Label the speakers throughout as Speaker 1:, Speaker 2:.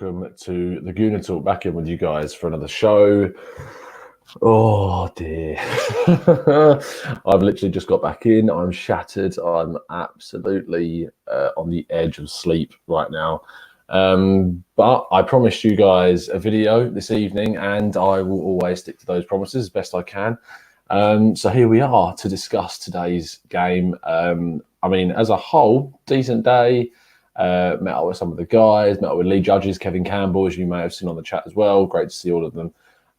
Speaker 1: welcome to the Gooner Talk, back in with you guys for another show. Oh dear. I've literally just got back in. I'm shattered. I'm absolutely on the edge of sleep right now. But I promised you guys a video this evening, and I will always stick to those promises as best I can. So here we are to discuss today's game. I mean, as a whole, decent day. Met up with some of the guys, met up with lead judges, Kevin Campbell, as you may have seen on the chat as well. Great to see all of them.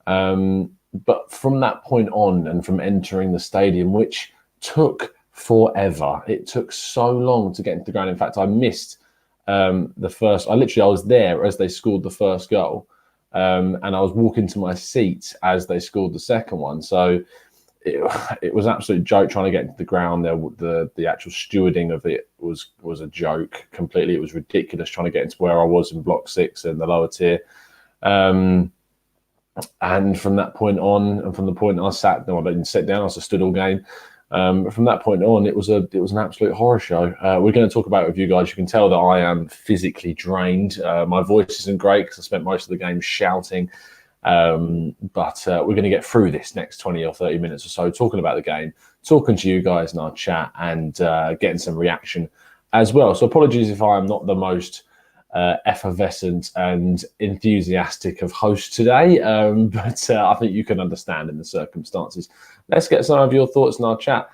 Speaker 1: But from that point on, and from entering the stadium, which took forever, it took so long to get into the ground. In fact, I missed the first. I was there as they scored the first goal, and I was walking to my seat as they scored the second one. So it was an absolute joke trying to get into the ground. The actual stewarding of it was a joke completely. It was ridiculous trying to get into where I was in Block 6 in the lower tier. And from that point on, and from the point I sat, no, I didn't sit down, I just stood all game. From that point on, it was an absolute horror show. We're going to talk about it with you guys. You can tell that I am physically drained. My voice isn't great because I spent most of the game shouting. But we're going to get through this next 20 or 30 minutes or so talking about the game, talking to you guys in our chat, and getting some reaction as well. So apologies if I am not the most effervescent and enthusiastic of hosts today, but I think you can understand in the circumstances. Let's get some of your thoughts in our chat.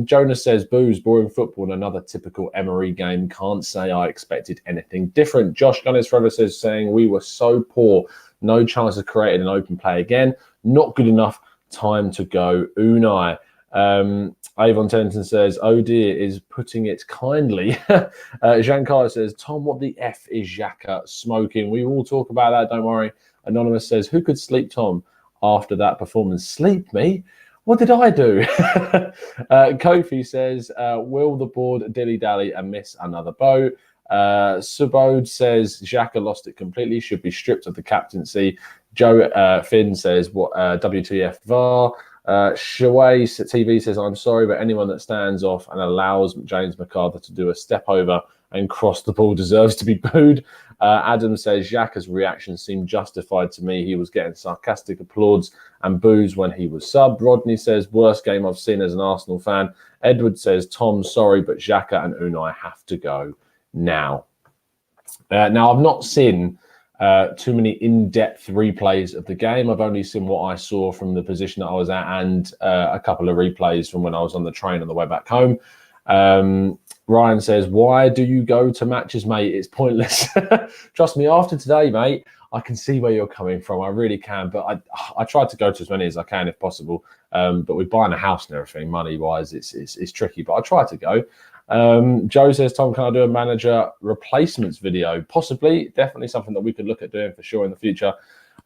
Speaker 1: Jonas says, "Booze, boring football, and another typical Emery game. Can't say I expected anything different." Josh Gunners Forever says, saying, "We were so poor. No chance of creating an open play again. Not good enough. Time to go. Unai." Avon Tennyson says, "Oh dear," is putting it kindly. Jean Carter says, "Tom, what the F is Xhaka smoking?" We will talk about that, don't worry. Anonymous says, "Who could sleep Tom after that performance?" Sleep me? What did I do? Kofi says, "Will the board dilly-dally and miss another boat?" Subode says, "Xhaka lost it completely, should be stripped of the captaincy." Joe Finn says, "What WTF VAR?" Shaway TV says, "I'm sorry, but anyone that stands off and allows James McArthur to do a step over and cross the ball deserves to be booed." Adam says, "Xhaka's reaction seemed justified to me. He was getting sarcastic applause and boos when he was subbed." Rodney says, "Worst game I've seen as an Arsenal fan." Edward says, "Tom, sorry, but Xhaka and Unai have to go now." Now, I've not seen too many in-depth replays of the game. I've only seen what I saw from the position that I was at, and a couple of replays from when I was on the train on the way back home. Ryan says, "Why do you go to matches, mate? It's pointless." Trust me, after today, mate, I can see where you're coming from. I really can. But I tried to go to as many as I can if possible. But we're buying a house and everything, money-wise, it's tricky. But I try to go. Joe says, "Tom, can I do a manager replacements video?" Possibly, definitely something that we could look at doing for sure in the future.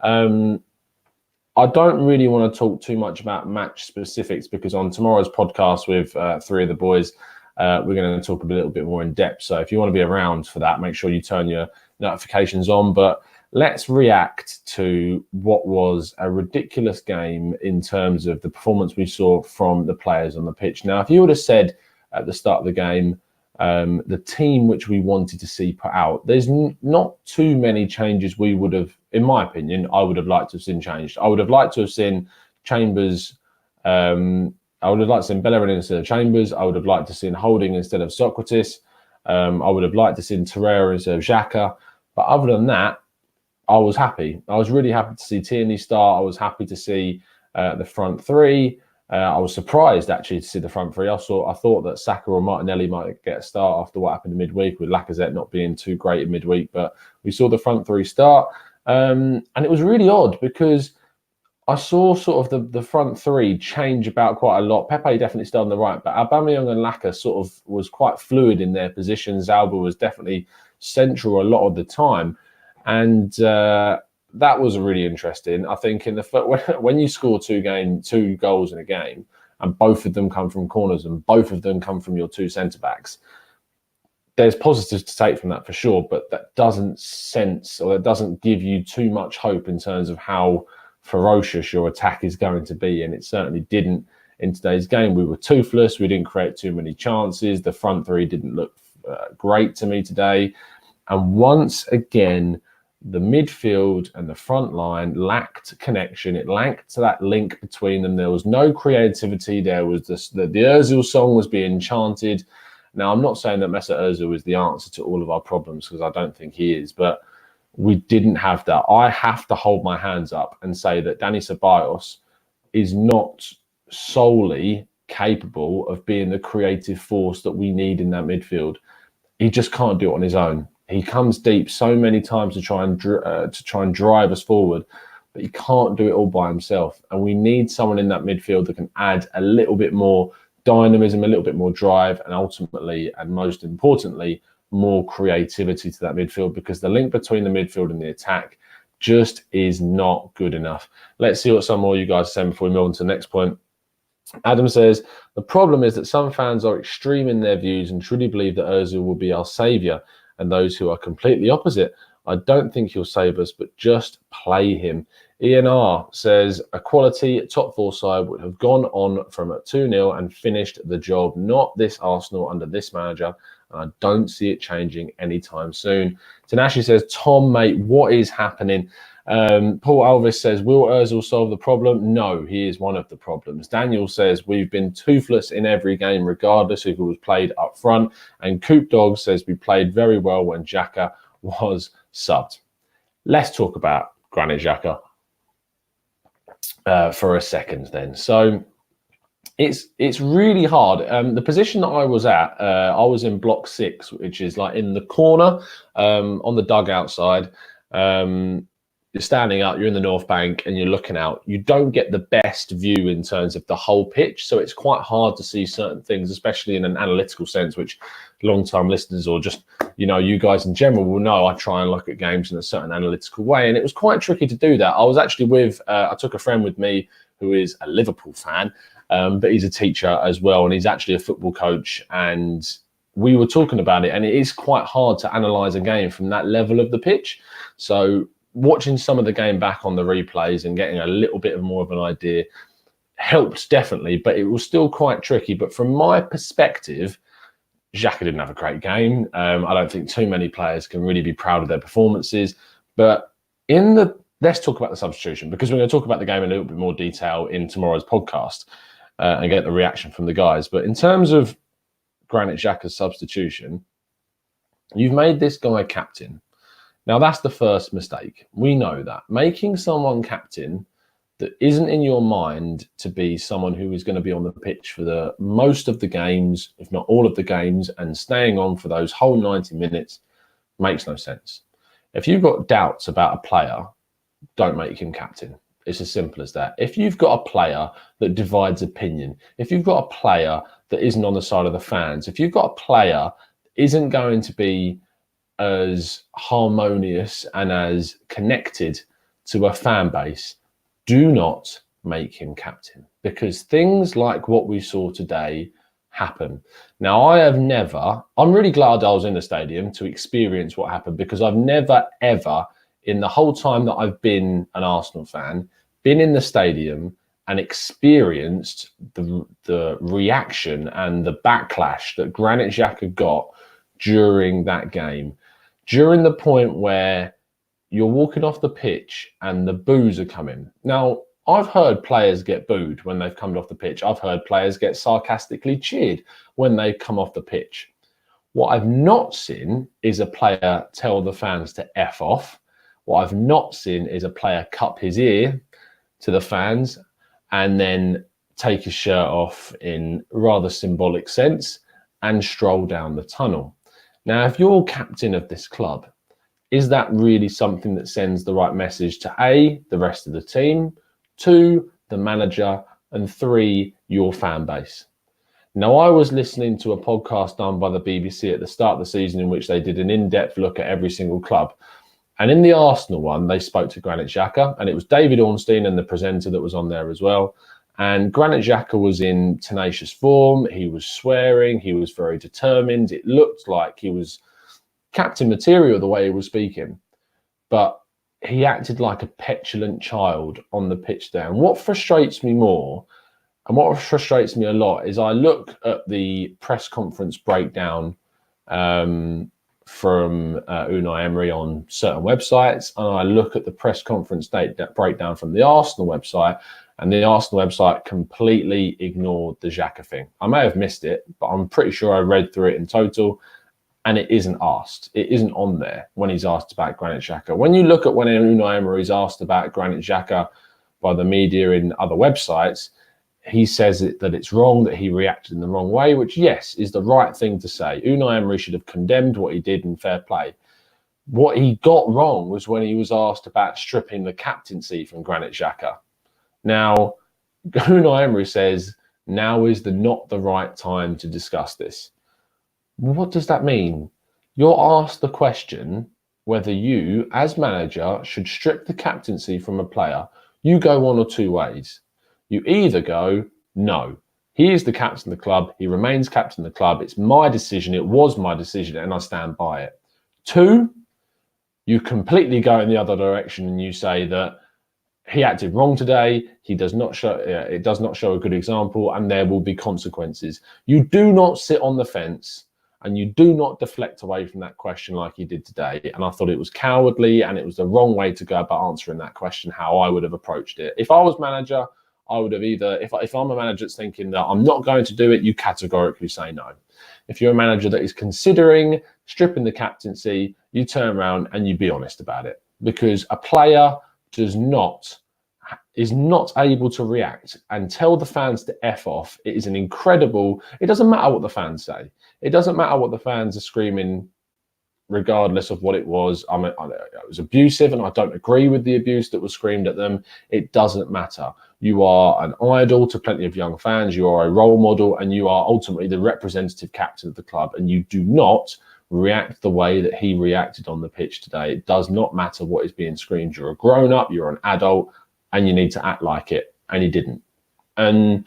Speaker 1: I don't really want to talk too much about match specifics because on tomorrow's podcast with three of the boys, we're going to talk a little bit more in depth. So if you want to be around for that, make sure you turn your notifications on. But let's react to what was a ridiculous game in terms of the performance we saw from the players on the pitch. Now, if you would have said at the start of the game, the team which we wanted to see put out, there's not too many changes we would have, in my opinion, I would have liked to have seen changed. I would have liked to have seen Chambers, I would have liked to see Bellerin instead of Chambers. I would have liked to see Holding instead of Socrates. I would have liked to see Torreira instead of Xhaka. But other than that, I was happy. I was really happy to see Tierney start. I was happy to see the front three. I was surprised actually to see the front three. I thought that Saka or Martinelli might get a start after what happened in midweek, with Lacazette not being too great in midweek. But we saw the front three start, and it was really odd because I saw sort of the front three change about quite a lot. Pepe definitely stayed on the right, but Aubameyang and Laka sort of was quite fluid in their positions. Alba was definitely central a lot of the time, and that was really interesting. I think in when you score two goals in a game, and both of them come from corners and both of them come from your two centre backs, there's positives to take from that for sure. But that doesn't give you too much hope in terms of how ferocious your attack is going to be, and it certainly didn't in today's game. We were toothless. We didn't create too many chances. The front three didn't look great to me today, and once again, the midfield and the front line lacked connection. It lacked that link between them. There was no creativity. There was this, the Ozil song was being chanted. Now, I'm not saying that Mesut Ozil is the answer to all of our problems, because I don't think he is, but we didn't have that. I have to hold my hands up and say that Dani Ceballos is not solely capable of being the creative force that we need in that midfield. He just can't do it on his own. He comes deep so many times to try and drive us forward, but he can't do it all by himself. And we need someone in that midfield that can add a little bit more dynamism, a little bit more drive, and ultimately, and most importantly, more creativity to that midfield, because the link between the midfield and the attack just is not good enough. Let's see what some more you guys are saying before we move on to the next point. Adam says, the problem is that some fans are extreme in their views and truly believe that Ozil will be our saviour, and those who are completely opposite, I don't think he'll save us, but just play him. Ian R says, a quality top four side would have gone on from a 2-0 and finished the job, not this Arsenal under this manager, and I don't see it changing anytime soon. Tanashi says, Tom, mate, what is happening? Paul Alvis says, will Ozil solve the problem? No, he is one of the problems. Daniel says, we've been toothless in every game, regardless if it was played up front. And Coop Dog says, we played very well when Xhaka was subbed. Let's talk about Granit Xhaka for a second then. So it's really hard. The position that I was at, I was in block 6, which is like in the corner on the dugout side. You're standing up, you're in the North Bank, and you're looking out. You don't get the best view in terms of the whole pitch, so it's quite hard to see certain things, especially in an analytical sense, which long-time listeners or just, you know, you guys in general will know I try and look at games in a certain analytical way, and it was quite tricky to do that. I was actually with, I took a friend with me who is a Liverpool fan, but he's a teacher as well, and he's actually a football coach, and we were talking about it, and it is quite hard to analyse a game from that level of the pitch. So watching some of the game back on the replays and getting a little bit more of an idea helped definitely, but it was still quite tricky. But from my perspective, Xhaka didn't have a great game. I don't think too many players can really be proud of their performances. But let's talk about the substitution, because we're going to talk about the game in a little bit more detail in tomorrow's podcast and get the reaction from the guys. But in terms of Granit Xhaka's substitution, you've made this guy captain. Now, that's the first mistake. We know that. Making someone captain that isn't in your mind to be someone who is going to be on the pitch for the most of the games, if not all of the games, and staying on for those whole 90 minutes makes no sense. If you've got doubts about a player, don't make him captain. It's as simple as that. If you've got a player that divides opinion, if you've got a player that isn't on the side of the fans, if you've got a player that isn't going to be as harmonious and as connected to a fan base, do not make him captain, because things like what we saw today happen. Now, I'm really glad I was in the stadium to experience what happened, because I've never, ever, in the whole time that I've been an Arsenal fan, been in the stadium and experienced the reaction and the backlash that Granit Xhaka got during that game. During the point where you're walking off the pitch and the boos are coming. Now, I've heard players get booed when they've come off the pitch. I've heard players get sarcastically cheered when they come off the pitch. What I've not seen is a player tell the fans to F off. What I've not seen is a player cup his ear to the fans and then take his shirt off in rather symbolic sense and stroll down the tunnel. Now, if you're captain of this club, is that really something that sends the right message to A, the rest of the team, 2, the manager, and 3, your fan base? Now, I was listening to a podcast done by the BBC at the start of the season in which they did an in-depth look at every single club. And in the Arsenal one, they spoke to Granit Xhaka, and it was David Ornstein and the presenter that was on there as well. And Granit Xhaka was in tenacious form. He was swearing. He was very determined. It looked like he was captain material the way he was speaking. But he acted like a petulant child on the pitch there. And what frustrates me more, and what frustrates me a lot, is I look at the press conference breakdown from Unai Emery on certain websites, and I look at the press conference breakdown from the Arsenal website, and the Arsenal website completely ignored the Xhaka thing. I may have missed it, but I'm pretty sure I read through it in total, and it isn't asked. It isn't on there when he's asked about Granit Xhaka. When you look at when Unai Emery is asked about Granit Xhaka by the media in other websites, he says that it's wrong, that he reacted in the wrong way, which, yes, is the right thing to say. Unai Emery should have condemned what he did in fair play. What he got wrong was when he was asked about stripping the captaincy from Granit Xhaka. Now, Unai Emery says, now is not the right time to discuss this. What does that mean? You're asked the question whether you, as manager, should strip the captaincy from a player. You go one or two ways. You either go, no, he is the captain of the club. He remains captain of the club. It's my decision. It was my decision, and I stand by it. Two, you completely go in the other direction and you say that he acted wrong today. He does not show. It does not show a good example, and there will be consequences. You do not sit on the fence, and you do not deflect away from that question like you did today. And I thought it was cowardly, and it was the wrong way to go about answering that question. How I would have approached it if I was manager. I would have either, if I'm a manager that's thinking that I'm not going to do it, you categorically say no. If you're a manager that is considering stripping the captaincy, you turn around and you be honest about it, because a player is not able to react and tell the fans to F off. It is an incredible, it doesn't matter what the fans say. It doesn't matter what the fans are screaming, regardless of what it was. I mean, it was abusive, and I don't agree with the abuse that was screamed at them. It doesn't matter. You are an idol to plenty of young fans. You are a role model, and you are ultimately the representative captain of the club. And you do not react the way that he reacted on the pitch today. It does not matter what is being screamed. You're a grown-up, you're an adult, and you need to act like it. And he didn't. And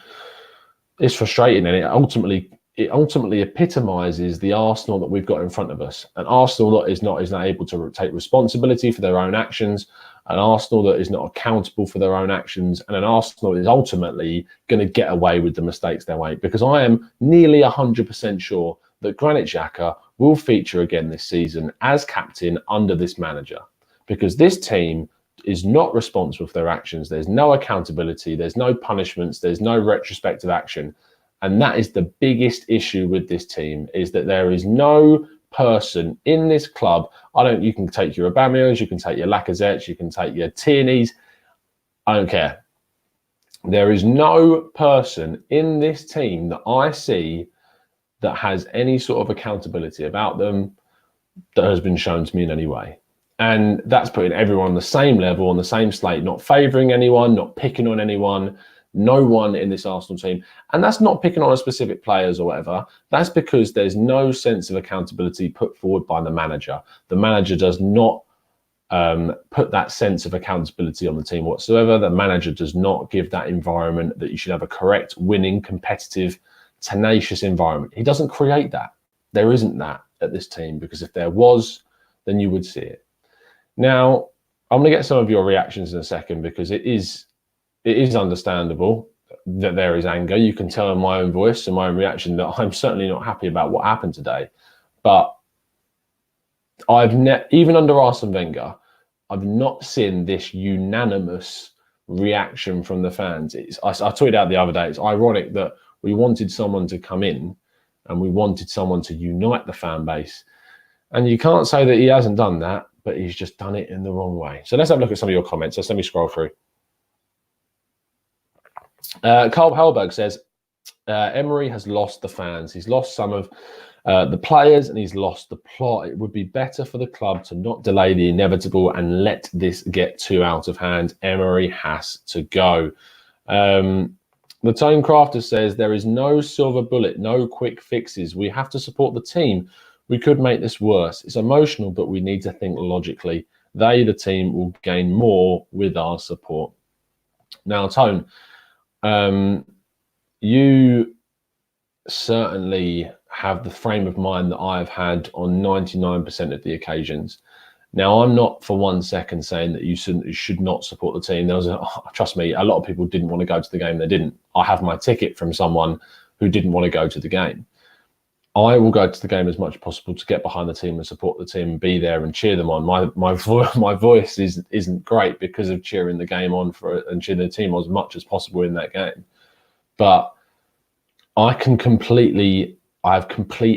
Speaker 1: it's frustrating, and it ultimately epitomizes the Arsenal that we've got in front of us. An Arsenal that is not able to take responsibility for their own actions, an Arsenal that is not accountable for their own actions, and an Arsenal that is ultimately going to get away with the mistakes they make. Because I am nearly 100% sure that Granit Xhaka will feature again this season as captain under this manager. Because this team is not responsible for their actions. There's no accountability. There's no punishments. There's no retrospective action. And that is the biggest issue with this team, is that there is no person in this club. You can take your Aubameyangs, you can take your Lacazettes, you can take your Tierneys. I don't care. There is no person in this team that I see that has any sort of accountability about them that has been shown to me in any way. And that's putting everyone on the same level, on the same slate, not favouring anyone, not picking on anyone. No one in this Arsenal team. And that's not picking on a specific players or whatever. That's because there's no sense of accountability put forward by the manager. The manager does not put that sense of accountability on the team whatsoever. The manager does not give that environment that you should have a correct, winning, competitive, tenacious environment. He doesn't create that. There isn't that at this team, because if there was, then you would see it. Now, I'm going to get some of your reactions in a second, because it is understandable that there is anger. You can tell in my own voice and my own reaction that I'm certainly not happy about what happened today. But even under Arsene Wenger, I've not seen this unanimous reaction from the fans. I tweeted out the other day, it's ironic that we wanted someone to come in and we wanted someone to unite the fan base. And you can't say that he hasn't done that, but he's just done it in the wrong way. So let's have a look at some of your comments. Let me scroll through. Carl Hellberg says, Emery has lost the fans. He's lost some of the players, and he's lost the plot. It would be better for the club to not delay the inevitable and let this get too out of hand. Emery has to go. The Tone Crafter says, there is no silver bullet, no quick fixes. We have to support the team. We could make this worse. It's emotional, but we need to think logically. They, the team, will gain more with our support. Now, Tone, you certainly have the frame of mind that I've had on 99% of the occasions. Now, I'm not for 1 second saying that you should not support the team. Trust me, a lot of people didn't want to go to the game. They didn't. I have my ticket from someone who didn't want to go to the game. I will go to the game as much as possible to get behind the team and support the team and be there and cheer them on. My voice isn't great because of cheering the game on and cheering the team on as much as possible in that game. But I have complete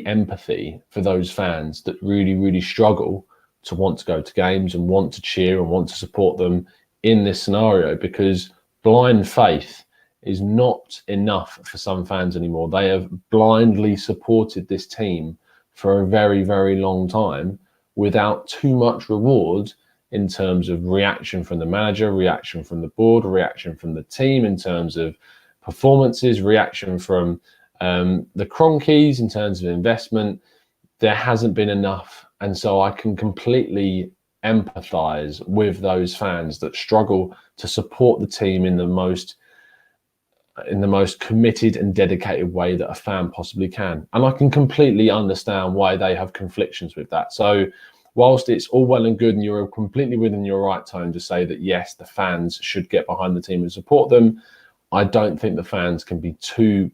Speaker 1: empathy for those fans that really, really struggle to want to go to games and want to cheer and want to support them in this scenario, because blind faith is not enough for some fans anymore. They have blindly supported this team for a very, very long time without too much reward in terms of reaction from the manager, reaction from the board, reaction from the team in terms of performances, reaction from the Cronkies in terms of investment. There hasn't been enough. And so I can completely empathize with those fans that struggle to support the team in the most committed and dedicated way that a fan possibly can. And I can completely understand why they have conflictions with that. So whilst it's all well and good and you're completely within your right tone to say that, yes, the fans should get behind the team and support them, I don't think the fans can be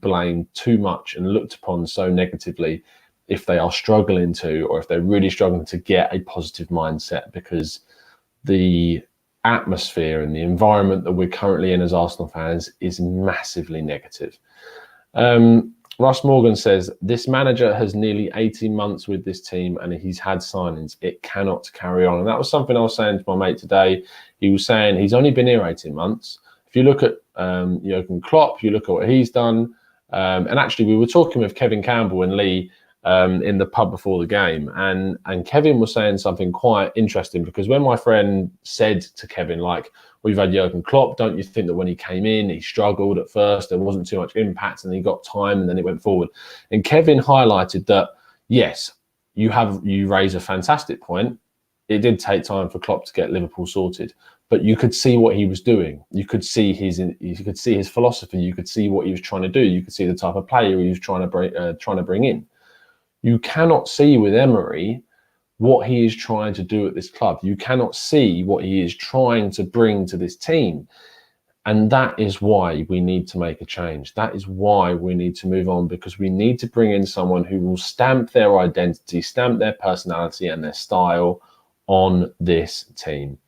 Speaker 1: blamed too much and looked upon so negatively if they are struggling to, or if they're really struggling to get a positive mindset, because the atmosphere and the environment that we're currently in as Arsenal fans is massively negative. Russ Morgan says, this manager has nearly 18 months with this team and he's had signings. It cannot carry on. And that was something I was saying to my mate today. He was saying he's only been here 18 months. If you look at Jurgen Klopp, you look at what he's done. And actually, we were talking with Kevin Campbell and Lee in the pub before the game. And Kevin was saying something quite interesting, because when my friend said to Kevin, like, we've had Jurgen Klopp, don't you think that when he came in, he struggled at first, there wasn't too much impact, and he got time and then it went forward. And Kevin highlighted that, yes, you raise a fantastic point. It did take time for Klopp to get Liverpool sorted, but you could see what he was doing. You could see his philosophy. You could see what he was trying to do. You could see the type of player he was trying to bring in. You cannot see with Emery what he is trying to do at this club. You cannot see what he is trying to bring to this team. And that is why we need to make a change. That is why we need to move on, because we need to bring in someone who will stamp their identity, stamp their personality and their style on this team.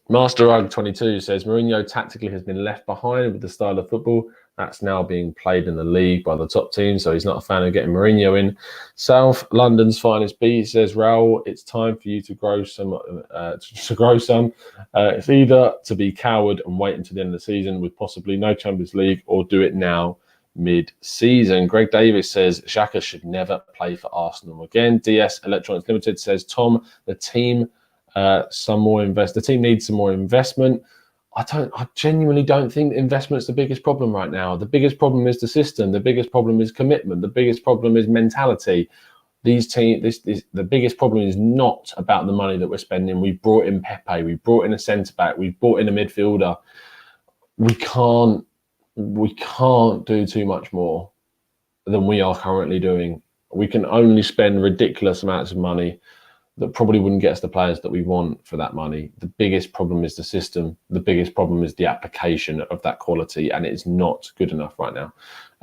Speaker 1: Master Rug 22 says, Mourinho tactically has been left behind with the style of football that's now being played in the league by the top teams, so he's not a fan of getting Mourinho in. South London's finest B says, Raul, it's time for you to grow some. It's either to be coward and wait until the end of the season with possibly no Champions League, or do it now mid-season. Greg Davis says Xhaka should never play for Arsenal again. DS Electronics Limited says, Tom, the team needs some more investment. I genuinely don't think investment's the biggest problem right now. The biggest problem is the system. The biggest problem is commitment. The biggest problem is mentality. The biggest problem is not about the money that we're spending. We've brought in Pepe. We've brought in a centre-back. We've brought in a midfielder. We can't do too much more than we are currently doing. We can only spend ridiculous amounts of money that probably wouldn't get us the players that we want for that money. The biggest problem is the system. The biggest problem is the application of that quality, and it's not good enough right now.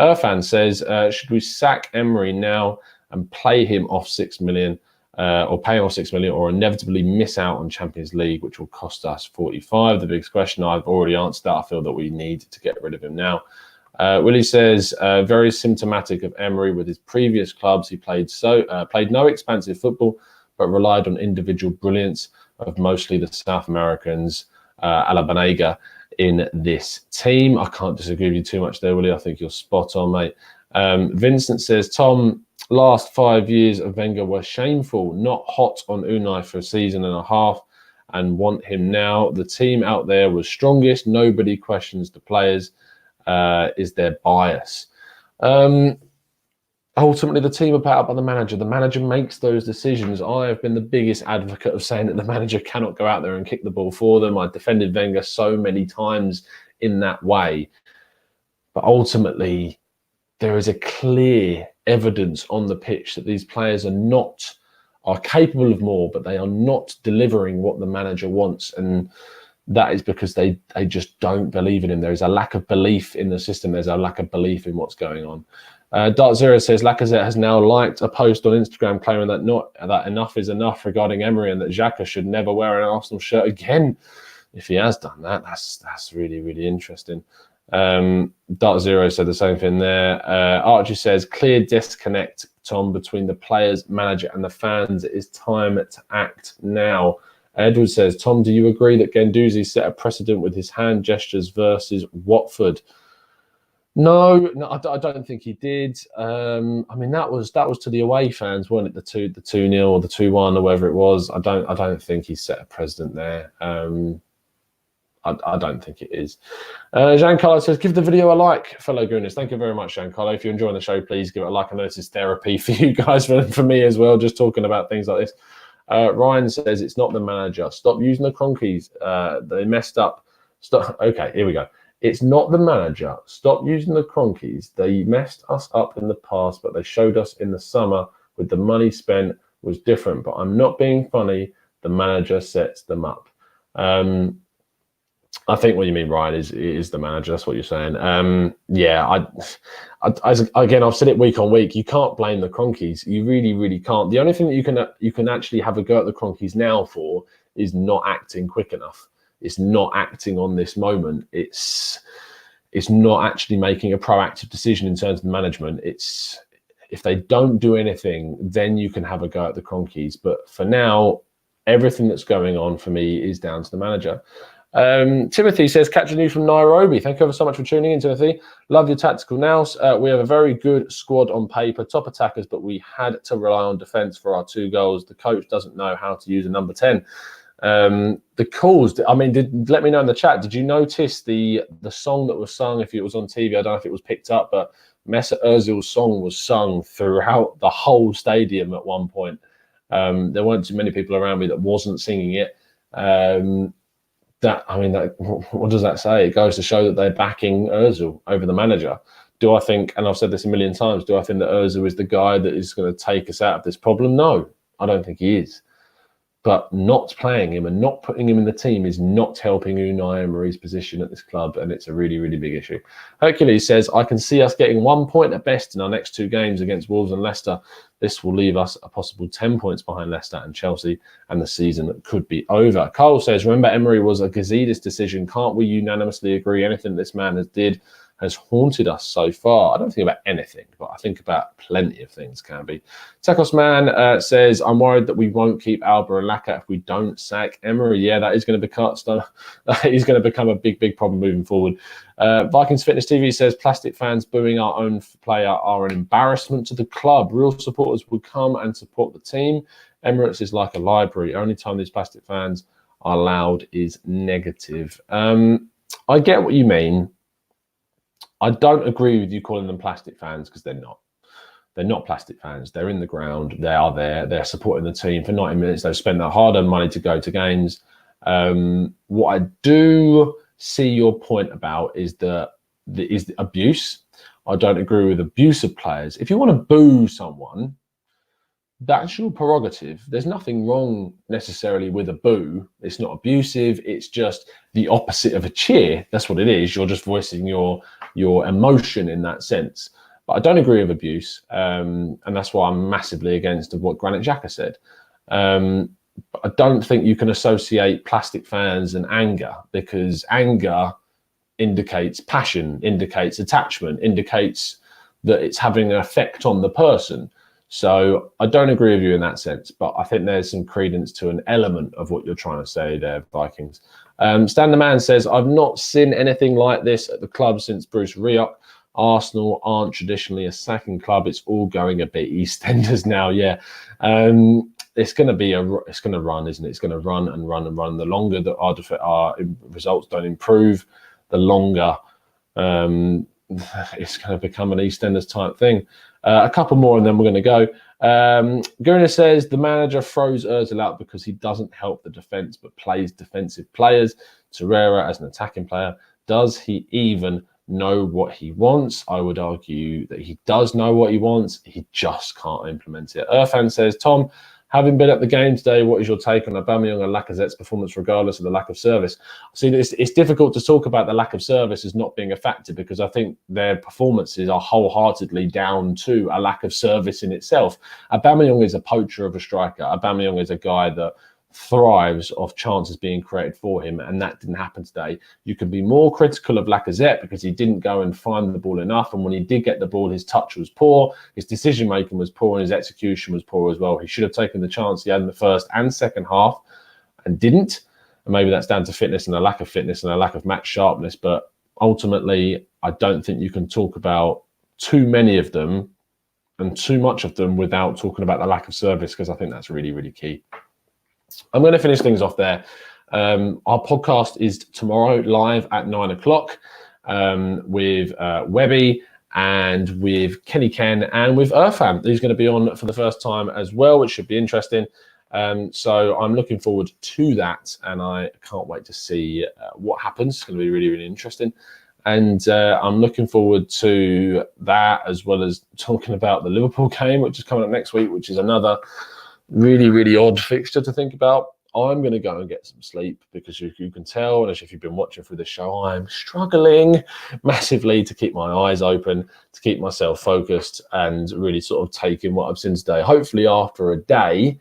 Speaker 1: Irfan says, should we sack Emery now and play him off 6 million, or pay him off 6 million, or inevitably miss out on Champions League, which will cost us 45? The biggest question, I've already answered that. I feel that we need to get rid of him now. Willie says, very symptomatic of Emery with his previous clubs. He played no expansive football, but relied on individual brilliance of mostly the South Americans, a la Banega, in this team. I can't disagree with you too much there, Willie. I think you're spot on, mate. Vincent says, Tom, last 5 years of Wenger were shameful, not hot on Unai for a season and a half, and want him now. The team out there was strongest. Nobody questions the players. Is there bias? Ultimately, the team are put out by the manager. The manager makes those decisions. I have been the biggest advocate of saying that the manager cannot go out there and kick the ball for them. I defended Wenger so many times in that way. But ultimately, there is a clear evidence on the pitch that these players are capable of more, but they are not delivering what the manager wants. And that is because they just don't believe in him. There is a lack of belief in the system. There's a lack of belief in what's going on. Dart Zero says Lacazette has now liked a post on Instagram claiming that enough is enough regarding Emery and that Xhaka should never wear an Arsenal shirt again. If he has done that, that's really, really interesting. Dart Zero said the same thing there. Archie says clear disconnect, Tom, between the players, manager, and the fans. It is time to act now. Edward says, Tom, do you agree that Guendouzi set a precedent with his hand gestures versus Watford? No, I don't think he did. I mean, that was to the away fans, wasn't it? The 2-0 or the 2-1 or whatever it was. I don't think he set a precedent there. I don't think it is. Giancarlo says, give the video a like, fellow Gooners. Thank you very much, Giancarlo. If you're enjoying the show, please give it a like. I know this is therapy for you guys, for me as well, just talking about things like this. Ryan says, it's not the manager. Stop using the cronkies. They messed up. Stop. Okay, here we go. It's not the manager. Stop using the cronkies. They messed us up in the past, but they showed us in the summer with the money spent was different. But I'm not being funny. The manager sets them up. I think what you mean, Ryan, is the manager. That's what you're saying. Yeah, again, I've said it week on week. You can't blame the cronkies. You really, really can't. The only thing that you can actually have a go at the cronkies now for is not acting quick enough. It's not acting on this moment. It's not actually making a proactive decision in terms of management. It's if they don't do anything, then you can have a go at the cronkies. But for now, everything that's going on for me is down to the manager. Timothy says, catching you from Nairobi. Thank you ever so much for tuning in, Timothy. Love your tactical nous. We have a very good squad on paper, top attackers, but we had to rely on defence for our 2 goals. The coach doesn't know how to use a number 10. The calls, I mean, let me know in the chat, did you notice the song that was sung? If it was on TV, I don't know if it was picked up, but Mesut Ozil's song was sung throughout the whole stadium at one point. There weren't too many people around me that wasn't singing it. What does that say? It goes to show that they're backing Ozil over the manager. Do I think, and I've said this a million times, do I think that Ozil is the guy that is going to take us out of this problem? No, I don't think he is. But not playing him and not putting him in the team is not helping Unai Emery's position at this club, and it's a really, really big issue. Hercules says, I can see us getting 1 point at best in our next 2 games against Wolves and Leicester. This will leave us a possible 10 points behind Leicester and Chelsea, and the season could be over. Carl says, remember Emery was a Gazidis decision. Can't we unanimously agree anything this man has haunted us so far? I don't think about anything, but I think about plenty of things, can be. Tekos Man says, I'm worried that we won't keep Alba and Laka if we don't sack Emery. Yeah, that is going to become a big, big problem moving forward. Vikings Fitness TV says, plastic fans booing our own player are an embarrassment to the club. Real supporters will come and support the team. Emirates is like a library. Only time these plastic fans are loud is negative. I get what you mean. I don't agree with you calling them plastic fans because they're not. They're not plastic fans. They're in the ground. They are there. They're supporting the team for 90 minutes. They've spent their hard-earned money to go to games. What I do see your point about is the abuse. I don't agree with abuse of players. If you want to boo someone, that's your prerogative. There's nothing wrong necessarily with a boo. It's not abusive. It's just the opposite of a cheer. That's what it is. You're just voicing your emotion in that sense. But I don't agree with abuse, and that's why I'm massively against what Granit Xhaka said. But I don't think you can associate plastic fans and anger, because anger indicates passion, indicates attachment, indicates that it's having an effect on the person. So I don't agree with you in that sense, but I think there's some credence to an element of what you're trying to say there, Vikings. Stan the Man says, I've not seen anything like this at the club since Bruce Rioch. Arsenal aren't traditionally a sacking club. It's all going a bit EastEnders now. Yeah. It's going to run, isn't it? It's going to run and run and run. The longer that our results don't improve, the longer it's going to become an EastEnders type thing. A couple more and then we're going to go. Gooner says the manager throws Ozil out because he doesn't help the defence but plays defensive players. Torreira as an attacking player. Does he even know what he wants? I would argue that he does know what he wants. He just can't implement it. Irfan says, Tom, Having been at the game today, what is your take on Aubameyang and Lacazette's performance regardless of the lack of service? See, it's difficult to talk about the lack of service as not being a factor because I think their performances are wholeheartedly down to a lack of service in itself. Aubameyang is a poacher of a striker. Aubameyang is a guy that thrives off chances being created for him, and that didn't happen today. You can be more critical of Lacazette because he didn't go and find the ball enough, and when he did get the ball, his touch was poor, his decision making was poor, and his execution was poor as well. He should have taken the chance he had in the first and second half and didn't, and maybe that's down to fitness and a lack of fitness and a lack of match sharpness. But ultimately, I don't think you can talk about too many of them and too much of them without talking about the lack of service, because I think that's really, really key. I'm going to finish things off there. Our podcast is tomorrow live at 9 o'clock with Webby and with Kenny Ken and with Irfan. He's going to be on for the first time as well, which should be interesting. So I'm looking forward to that, and I can't wait to see what happens. It's going to be really, really interesting. And I'm looking forward to that, as well as talking about the Liverpool game, which is coming up next week, which is another really, really odd fixture to think about. I'm going to go and get some sleep because you can tell, and as if you've been watching through the show, I'm struggling massively to keep my eyes open, to keep myself focused, and really sort of take in what I've seen today. Hopefully after a day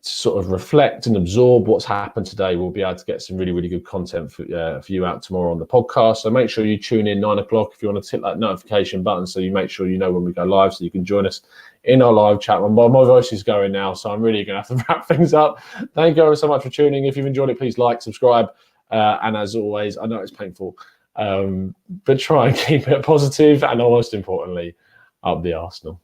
Speaker 1: to sort of reflect and absorb what's happened today, we'll be able to get some really, really good content for you out tomorrow on the podcast. So make sure you tune in 9 o'clock if you want to hit that notification button so you make sure you know when we go live, so you can join us in our live chat. My voice is going now, so I'm really going to have to wrap things up. Thank you ever so much for tuning. If you've enjoyed it, please like, subscribe, and as always, I know it's painful, but try and keep it positive, and most importantly, up the Arsenal.